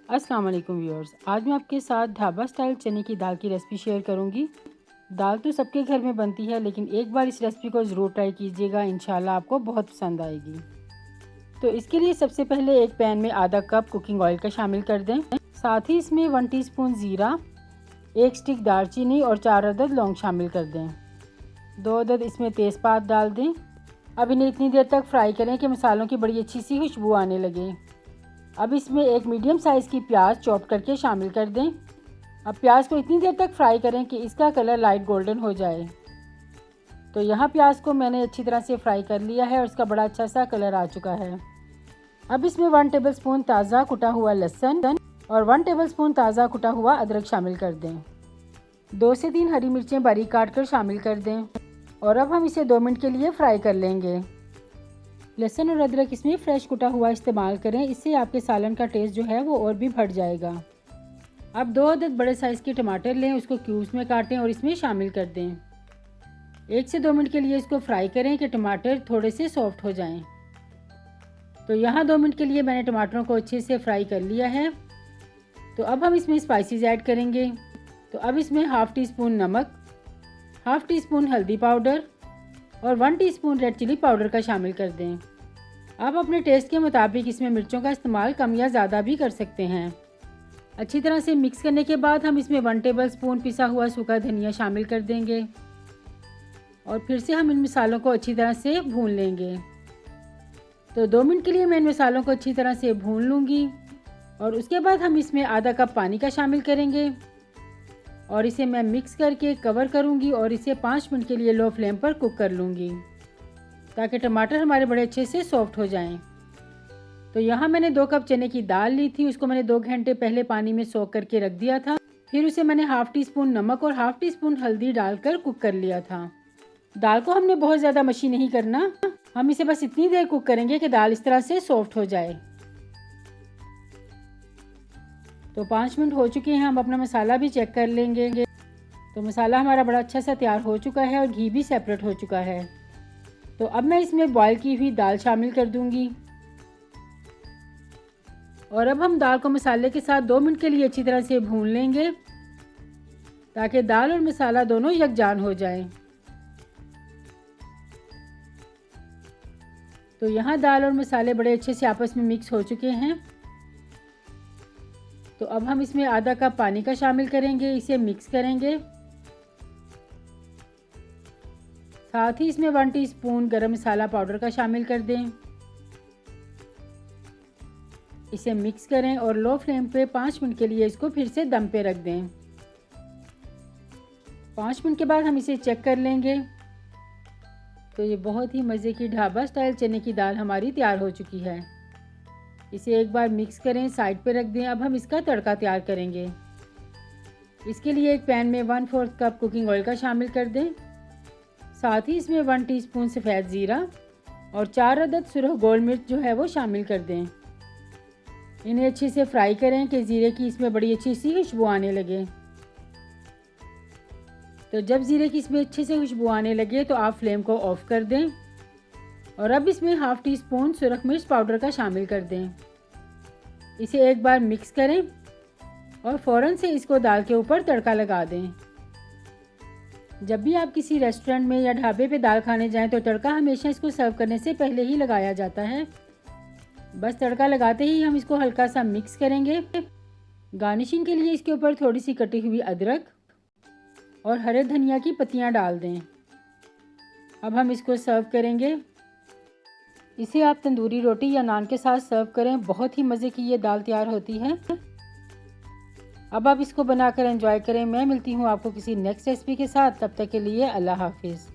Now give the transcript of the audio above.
अस्सलाम वालेकुम व्यूअर्स। आज मैं आपके साथ ढाबा स्टाइल चने की दाल की रेसिपी शेयर करूंगी। दाल तो सबके घर में बनती है, लेकिन एक बार इस रेसिपी को ज़रूर ट्राई कीजिएगा, इंशाल्लाह आपको बहुत पसंद आएगी। तो इसके लिए सबसे पहले एक पैन में आधा कप कुकिंग ऑयल का शामिल कर दें। साथ ही इसमें 1 टीस्पून ज़ीरा, 1 स्टिक दालचीनी और 4 अदद लौंग शामिल कर दें। 2 अदद इसमें तेज़पात डाल दें। अब इन्हें इतनी देर तक फ्राई करें कि मसालों की बड़ी अच्छी सी खुशबू आने लगे। अब इसमें एक मीडियम साइज़ की प्याज चॉप करके शामिल कर दें। अब प्याज को इतनी देर तक फ्राई करें कि इसका कलर लाइट गोल्डन हो जाए। तो यहाँ प्याज को मैंने अच्छी तरह से फ्राई कर लिया है और इसका बड़ा अच्छा सा कलर आ चुका है। अब इसमें 1 टेबलस्पून ताज़ा कुटा हुआ लहसुन और 1 टेबलस्पून ताज़ा कुटा हुआ अदरक शामिल कर दें। 2 से 3 हरी मिर्चें बारीक काट कर शामिल कर दें और अब हम इसे 2 मिनट के लिए फ्राई कर लेंगे। लहसुन और अदरक इसमें फ्रेश कुटा हुआ इस्तेमाल करें, इससे आपके सालन का टेस्ट जो है वो और भी बढ़ जाएगा। अब 2 अदद बड़े साइज़ के टमाटर लें, उसको क्यूब्स में काटें और इसमें शामिल कर दें। 1 से 2 मिनट के लिए इसको फ्राई करें कि टमाटर थोड़े से सॉफ्ट हो जाएं। तो यहाँ 2 मिनट के लिए मैंने टमाटरों को अच्छे से फ्राई कर लिया है। तो अब हम इसमें स्पाइसेस ऐड करेंगे। तो अब इसमें हाफ़ टी स्पून नमक, हाफ़ टी स्पून हल्दी पाउडर और 1 टीस्पून रेड चिली पाउडर का शामिल कर दें। आप अपने टेस्ट के मुताबिक इसमें मिर्चों का इस्तेमाल कम या ज़्यादा भी कर सकते हैं। अच्छी तरह से मिक्स करने के बाद हम इसमें 1 टेबलस्पून पिसा हुआ सूखा धनिया शामिल कर देंगे और फिर से हम इन मसालों को अच्छी तरह से भून लेंगे। तो 2 मिनट के लिए मैं इन मसालों को अच्छी तरह से भून लूँगी और उसके बाद हम इसमें आधा कप पानी का शामिल करेंगे और इसे मैं मिक्स करके कवर करूँगी और इसे 5 मिनट के लिए लो फ्लेम पर कुक कर लूँगी ताकि टमाटर हमारे बड़े अच्छे से सॉफ्ट हो जाएं। तो यहाँ मैंने 2 कप चने की दाल ली थी, उसको मैंने 2 घंटे पहले पानी में सोक करके रख दिया था। फिर उसे मैंने हाफ़ टी स्पून नमक और हाफ़ टी स्पून हल्दी डालकर कुक कर लिया था। दाल को हमने बहुत ज़्यादा मशी नहीं करना, हम इसे बस इतनी देर कुक करेंगे कि दाल इस तरह से सॉफ्ट हो जाए। तो 5 मिनट हो चुके हैं, हम अपना मसाला भी चेक कर लेंगे। तो मसाला हमारा बड़ा अच्छा सा तैयार हो चुका है और घी भी सेपरेट हो चुका है। तो अब मैं इसमें बॉयल की हुई दाल शामिल कर दूंगी और अब हम दाल को मसाले के साथ 2 मिनट के लिए अच्छी तरह से भून लेंगे ताकि दाल और मसाला दोनों यकजान हो जाएं। तो यहाँ दाल और मसाले बड़े अच्छे से आपस में मिक्स हो चुके हैं। तो अब हम इसमें आधा कप पानी का शामिल करेंगे, इसे मिक्स करेंगे। साथ ही इसमें 1 टीस्पून गरम मसाला पाउडर का शामिल कर दें। इसे मिक्स करें और लो फ्लेम पे 5 मिनट के लिए इसको फिर से दम पे रख दें। 5 मिनट के बाद हम इसे चेक कर लेंगे। तो ये बहुत ही मज़े की ढाबा स्टाइल चने की दाल हमारी तैयार हो चुकी है। इसे एक बार मिक्स करें, साइड पे रख दें। अब हम इसका तड़का तैयार करेंगे। इसके लिए एक पैन में 1/4 कप कुकिंग ऑयल का शामिल कर दें। साथ ही इसमें 1 टीस्पून सफ़ेद ज़ीरा और 4 अदद सुरख गोल मिर्च जो है वो शामिल कर दें। इन्हें अच्छे से फ्राई करें कि ज़ीरे की इसमें बड़ी अच्छी सी खुशबू आने लगे। तो जब ज़ीरे की इसमें अच्छे से खुशबू आने लगे तो आप फ्लेम को ऑफ़ कर दें और अब इसमें हाफ़ टी स्पून सुरख मिर्च पाउडर का शामिल कर दें। इसे एक बार मिक्स करें और फ़ौरन से इसको दाल के ऊपर तड़का लगा दें। जब भी आप किसी रेस्टोरेंट में या ढाबे पे दाल खाने जाएं तो तड़का हमेशा इसको सर्व करने से पहले ही लगाया जाता है। बस तड़का लगाते ही हम इसको हल्का सा मिक्स करेंगे। गार्निशिंग के लिए इसके ऊपर थोड़ी सी कटी हुई अदरक और हरे धनिया की पत्तियां डाल दें। अब हम इसको सर्व करेंगे। इसे आप तंदूरी रोटी या नान के साथ सर्व करें, बहुत ही मज़े की ये दाल तैयार होती है। अब आप इसको बनाकर एंजॉय करें। मैं मिलती हूँ आपको किसी नेक्स्ट रेसिपी के साथ, तब तक के लिए अल्लाह हाफिज़।